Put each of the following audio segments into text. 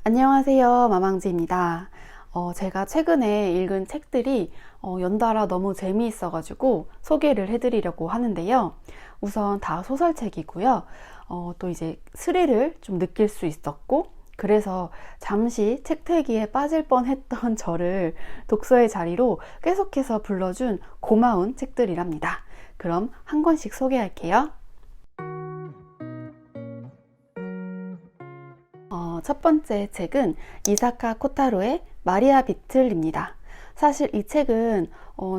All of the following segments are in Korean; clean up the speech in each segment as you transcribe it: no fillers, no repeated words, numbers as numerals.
안녕하세요. 마망지입니다. 제가 최근에 읽은 책들이 연달아 너무 재미있어가지고 소개를 해드리려고 하는데요. 우선 다 소설책이고요. 또 이제 스릴을 좀 느낄 수 있었고, 그래서 잠시 책태기에 빠질 뻔했던 저를 독서의 자리로 계속해서 불러준 고마운 책들이랍니다. 그럼 한 권씩 소개할게요. 첫 번째 책은 이사카 코타로의 마리아 비틀입니다. 사실 이 책은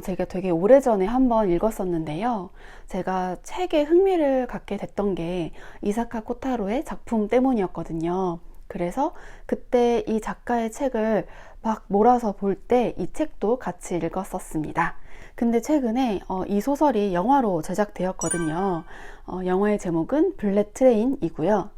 제가 되게 오래전에 한번 읽었었는데요. 제가 책에 흥미를 갖게 됐던 게 이사카 코타로의 작품 때문이었거든요. 그래서 그때 이 작가의 책을 막 몰아서 볼 때 이 책도 같이 읽었었습니다. 근데 최근에 이 소설이 영화로 제작되었거든요. 영화의 제목은 블랙 트레인이고요.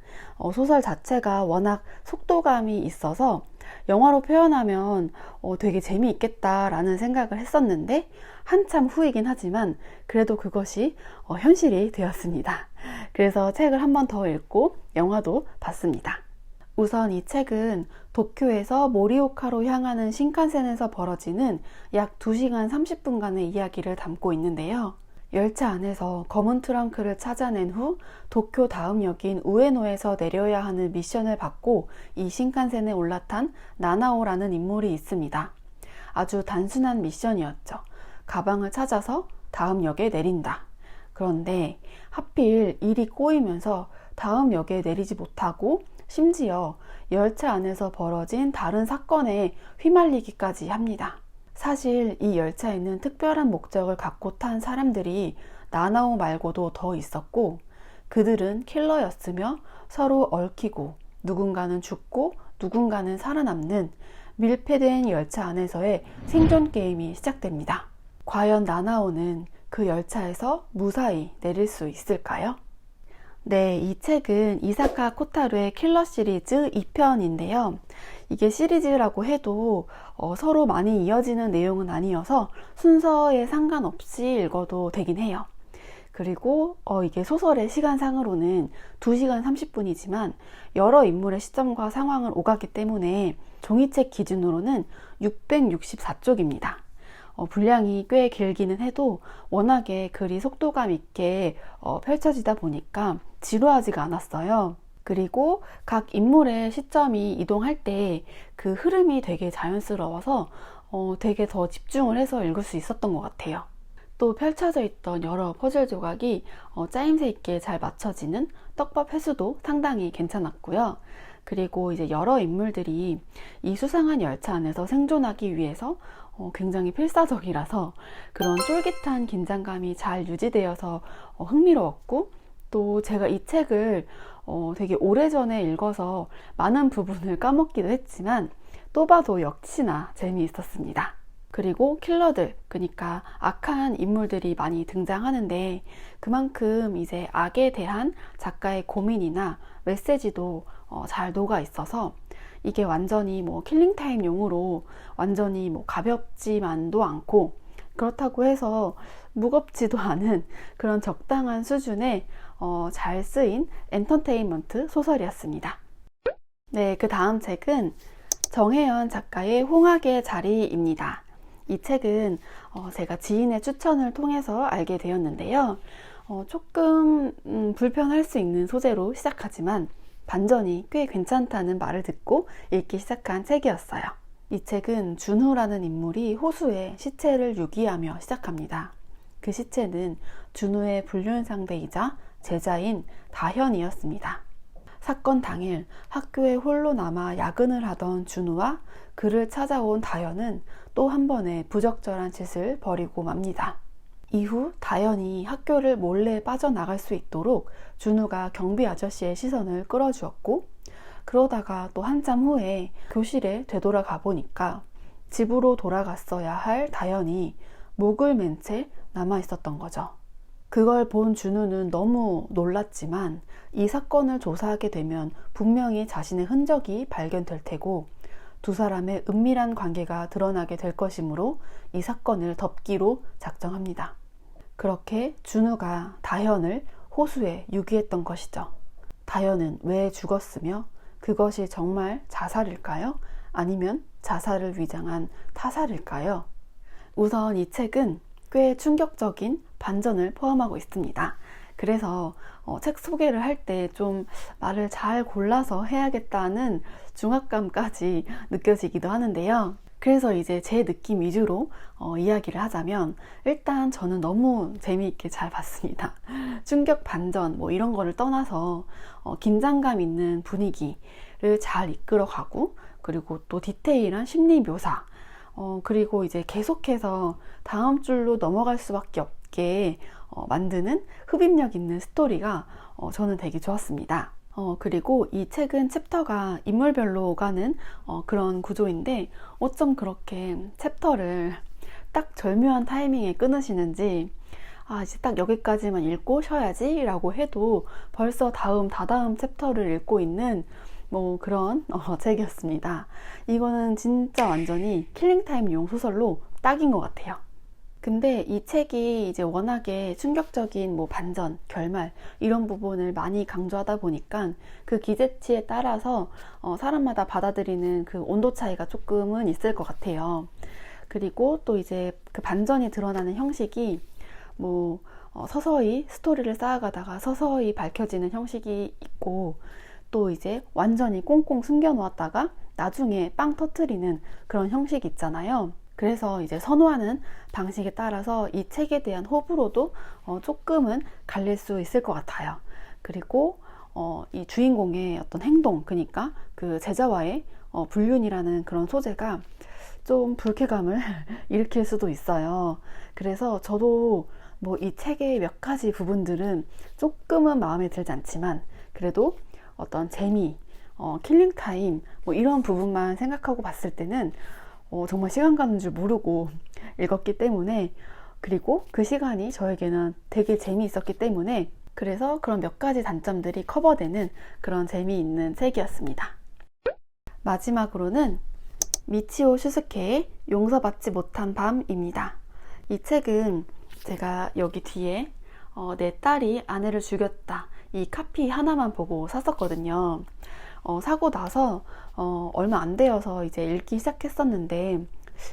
소설 자체가 워낙 속도감이 있어서 영화로 표현하면 되게 재미있겠다라는 생각을 했었는데 한참 후이긴 하지만 그래도 그것이 현실이 되었습니다. 그래서 책을 한 번 더 읽고 영화도 봤습니다. 우선 이 책은 도쿄에서 모리오카로 향하는 신칸센에서 벌어지는 약 2시간 30분간의 이야기를 담고 있는데요. 열차 안에서 검은 트렁크를 찾아낸 후 도쿄 다음 역인 우에노에서 내려야 하는 미션을 받고 이 신칸센에 올라탄 나나오라는 인물이 있습니다. 아주 단순한 미션이었죠. 가방을 찾아서 다음 역에 내린다. 그런데 하필 일이 꼬이면서 다음 역에 내리지 못하고 심지어 열차 안에서 벌어진 다른 사건에 휘말리기까지 합니다. 사실 이 열차에는 특별한 목적을 갖고 탄 사람들이 나나오 말고도 더 있었고 그들은 킬러였으며 서로 얽히고 누군가는 죽고 누군가는 살아남는 밀폐된 열차 안에서의 생존 게임이 시작됩니다. 과연 나나오는 그 열차에서 무사히 내릴 수 있을까요? 네, 이 책은 이사카 코타루의 킬러 시리즈 2편인데요. 이게 시리즈라고 해도 서로 많이 이어지는 내용은 아니어서 순서에 상관없이 읽어도 되긴 해요. 그리고 이게 소설의 시간상으로는 2시간 30분이지만 여러 인물의 시점과 상황을 오갔기 때문에 종이책 기준으로는 664쪽입니다. 분량이 꽤 길기는 해도 워낙에 글이 속도감 있게 펼쳐지다 보니까 지루하지가 않았어요. 그리고 각 인물의 시점이 이동할 때 그 흐름이 되게 자연스러워서 되게 더 집중을 해서 읽을 수 있었던 것 같아요. 또 펼쳐져 있던 여러 퍼즐 조각이 짜임새 있게 잘 맞춰지는 떡밥 횟수도 상당히 괜찮았고요. 그리고 이제 여러 인물들이 이 수상한 열차 안에서 생존하기 위해서 굉장히 필사적이라서 그런 쫄깃한 긴장감이 잘 유지되어서 흥미로웠고, 또 제가 이 책을 되게 오래전에 읽어서 많은 부분을 까먹기도 했지만 또 봐도 역시나 재미있었습니다. 그리고 킬러들, 그러니까 악한 인물들이 많이 등장하는데 그만큼 이제 악에 대한 작가의 고민이나 메시지도 잘 녹아 있어서 이게 완전히 뭐 킬링타임용으로 완전히 뭐 가볍지만도 않고 그렇다고 해서 무겁지도 않은 그런 적당한 수준의 잘 쓰인 엔터테인먼트 소설이었습니다. 네, 그 다음 책은 정혜연 작가의 홍학의 자리입니다. 이 책은 제가 지인의 추천을 통해서 알게 되었는데요. 조금 불편할 수 있는 소재로 시작하지만 반전이 꽤 괜찮다는 말을 듣고 읽기 시작한 책이었어요. 이 책은 준우라는 인물이 호수에 시체를 유기하며 시작합니다. 그 시체는 준우의 불륜 상대이자 제자인 다현이었습니다. 사건 당일 학교에 홀로 남아 야근을 하던 준우와 그를 찾아온 다현은 또 한 번의 부적절한 짓을 벌이고 맙니다. 이후 다현이 학교를 몰래 빠져나갈 수 있도록 준우가 경비 아저씨의 시선을 끌어주었고, 그러다가 또 한참 후에 교실에 되돌아가 보니까 집으로 돌아갔어야 할 다현이 목을 맨 채 남아 있었던 거죠. 그걸 본 준우는 너무 놀랐지만 이 사건을 조사하게 되면 분명히 자신의 흔적이 발견될 테고 두 사람의 은밀한 관계가 드러나게 될 것이므로 이 사건을 덮기로 작정합니다. 그렇게 준우가 다현을 호수에 유기했던 것이죠. 다현은 왜 죽었으며 그것이 정말 자살일까요? 아니면 자살을 위장한 타살일까요? 우선 이 책은 꽤 충격적인 반전을 포함하고 있습니다. 그래서 책 소개를 할 때 좀 말을 잘 골라서 해야겠다는 중압감까지 느껴지기도 하는데요. 그래서 이제 제 느낌 위주로 이야기를 하자면, 일단 저는 너무 재미있게 잘 봤습니다. 충격 반전 뭐 이런 거를 떠나서 긴장감 있는 분위기를 잘 이끌어가고, 그리고 또 디테일한 심리 묘사, 그리고 이제 계속해서 다음 줄로 넘어갈 수밖에 없게 만드는 흡입력 있는 스토리가 저는 되게 좋았습니다. 그리고 이 책은 챕터가 인물별로 가는 그런 구조인데, 어쩜 그렇게 챕터를 딱 절묘한 타이밍에 끊으시는지, 이제 딱 여기까지만 읽고 쉬어야지 라고 해도 벌써 다다음 챕터를 읽고 있는 뭐 그런 책이었습니다. 이거는 진짜 완전히 킬링타임용 소설로 딱인 것 같아요. 근데 이 책이 이제 워낙에 충격적인 뭐 반전, 결말 이런 부분을 많이 강조하다 보니까 그 기재치에 따라서 사람마다 받아들이는 그 온도 차이가 조금은 있을 것 같아요. 그리고 또 이제 그 반전이 드러나는 형식이 뭐 서서히 스토리를 쌓아가다가 서서히 밝혀지는 형식이 있고, 또 이제 완전히 꽁꽁 숨겨 놓았다가 나중에 빵 터트리는 그런 형식이 있잖아요. 그래서 이제 선호하는 방식에 따라서 이 책에 대한 호불호도 조금은 갈릴 수 있을 것 같아요. 그리고 이 주인공의 어떤 행동, 그러니까 그 제자와의 불륜이라는 그런 소재가 좀 불쾌감을 일으킬 수도 있어요. 그래서 저도 뭐 이 책의 몇 가지 부분들은 조금은 마음에 들지 않지만, 그래도 어떤 재미, 킬링타임 뭐 이런 부분만 생각하고 봤을 때는 정말 시간 가는 줄 모르고 읽었기 때문에, 그리고 그 시간이 저에게는 되게 재미있었기 때문에, 그래서 그런 몇 가지 단점들이 커버되는 그런 재미있는 책이었습니다. 마지막으로는 미치오 슈스케의 용서받지 못한 밤입니다. 이 책은 제가 여기 뒤에 내 딸이 아내를 죽였다 이 카피 하나만 보고 샀었거든요. 사고 나서 얼마 안 되어서 이제 읽기 시작했었는데,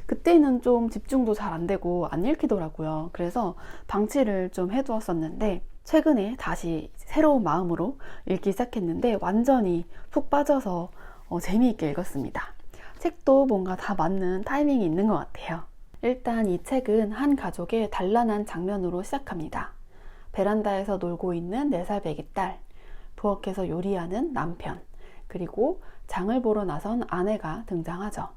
그때는 좀 집중도 잘 안 되고 안 읽히더라고요. 그래서 방치를 좀 해두었었는데, 최근에 다시 새로운 마음으로 읽기 시작했는데 완전히 푹 빠져서 재미있게 읽었습니다. 책도 뭔가 다 맞는 타이밍이 있는 것 같아요. 일단 이 책은 한 가족의 단란한 장면으로 시작합니다. 베란다에서 놀고 있는 4살 배기 딸, 부엌에서 요리하는 남편, 그리고 장을 보러 나선 아내가 등장하죠.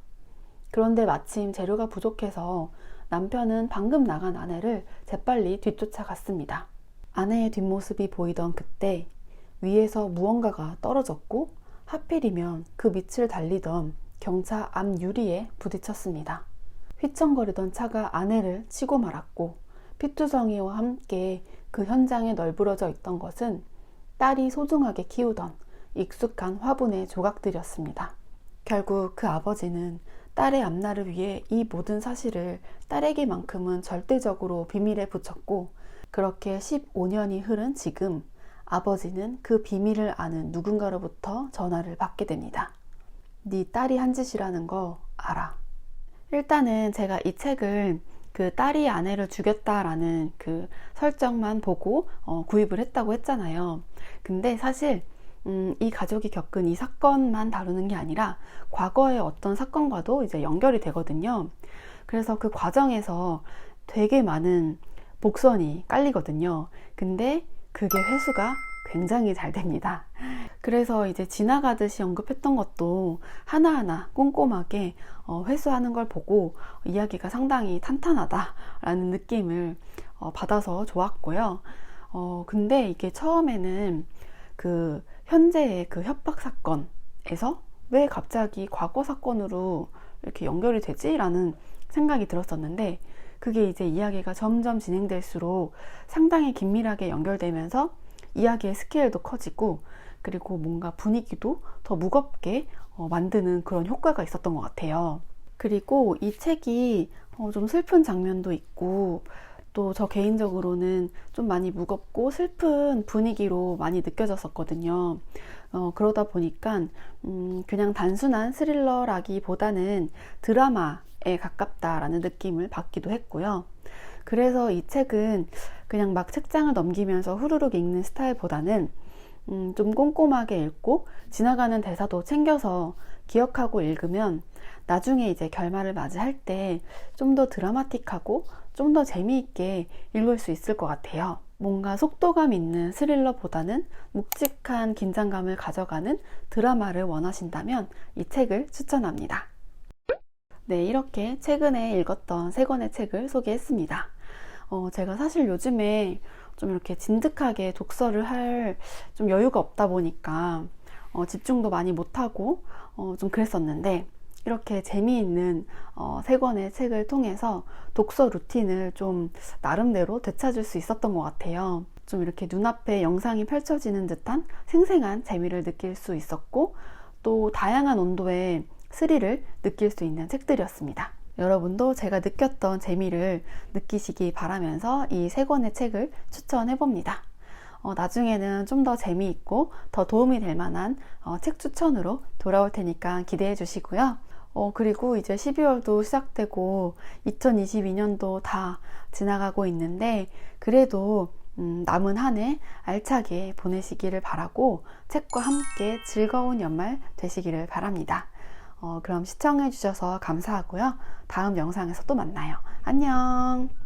그런데 마침 재료가 부족해서 남편은 방금 나간 아내를 재빨리 뒤쫓아갔습니다. 아내의 뒷모습이 보이던 그때 위에서 무언가가 떨어졌고, 하필이면 그 밑을 달리던 경차 앞 유리에 부딪혔습니다. 휘청거리던 차가 아내를 치고 말았고, 피투성이와 함께 그 현장에 널브러져 있던 것은 딸이 소중하게 키우던 익숙한 화분의 조각들이었습니다. 결국 그 아버지는 딸의 앞날을 위해 이 모든 사실을 딸에게만큼은 절대적으로 비밀에 붙였고, 그렇게 15년이 흐른 지금 아버지는 그 비밀을 아는 누군가로부터 전화를 받게 됩니다. 네 딸이 한 짓이라는 거 알아. 일단은 제가 이 책을 그 딸이 아내를 죽였다라는 그 설정만 보고 구입을 했다고 했잖아요. 근데 사실 이 가족이 겪은 이 사건만 다루는 게 아니라 과거의 어떤 사건과도 이제 연결이 되거든요. 그래서 그 과정에서 되게 많은 복선이 깔리거든요. 근데 그게 회수가 굉장히 잘 됩니다. 그래서 이제 지나가듯이 언급했던 것도 하나하나 꼼꼼하게 회수하는 걸 보고 이야기가 상당히 탄탄하다라는 느낌을 받아서 좋았고요. 근데 이게 처음에는 그 현재의 그 협박 사건에서 왜 갑자기 과거 사건으로 이렇게 연결이 되지? 라는 생각이 들었었는데, 그게 이제 이야기가 점점 진행될수록 상당히 긴밀하게 연결되면서 이야기의 스케일도 커지고, 그리고 뭔가 분위기도 더 무겁게 만드는 그런 효과가 있었던 것 같아요. 그리고 이 책이 좀 슬픈 장면도 있고 또 저 개인적으로는 좀 많이 무겁고 슬픈 분위기로 많이 느껴졌었거든요. 그러다 보니까 그냥 단순한 스릴러라기보다는 드라마에 가깝다라는 느낌을 받기도 했고요. 그래서 이 책은 그냥 막 책장을 넘기면서 후루룩 읽는 스타일보다는 좀 꼼꼼하게 읽고 지나가는 대사도 챙겨서 기억하고 읽으면 나중에 이제 결말을 맞이할 때 좀 더 드라마틱하고 좀 더 재미있게 읽을 수 있을 것 같아요. 뭔가 속도감 있는 스릴러보다는 묵직한 긴장감을 가져가는 드라마를 원하신다면 이 책을 추천합니다. 네, 이렇게 최근에 읽었던 3권의 책을 소개했습니다. 제가 사실 요즘에 좀 이렇게 진득하게 독서를 할 좀 여유가 없다 보니까 집중도 많이 못하고 좀 그랬었는데, 이렇게 재미있는 3권의 책을 통해서 독서 루틴을 좀 나름대로 되찾을 수 있었던 것 같아요. 좀 이렇게 눈앞에 영상이 펼쳐지는 듯한 생생한 재미를 느낄 수 있었고, 또 다양한 온도의 스릴을 느낄 수 있는 책들이었습니다. 여러분도 제가 느꼈던 재미를 느끼시기 바라면서 이 3권의 책을 추천해봅니다. 나중에는 좀 더 재미있고 더 도움이 될 만한 책 추천으로 돌아올 테니까 기대해 주시고요. 그리고 이제 12월도 시작되고 2022년도 다 지나가고 있는데, 그래도 남은 한 해 알차게 보내시기를 바라고 책과 함께 즐거운 연말 되시기를 바랍니다. 그럼 시청해 주셔서 감사하고요. 다음 영상에서 또 만나요. 안녕.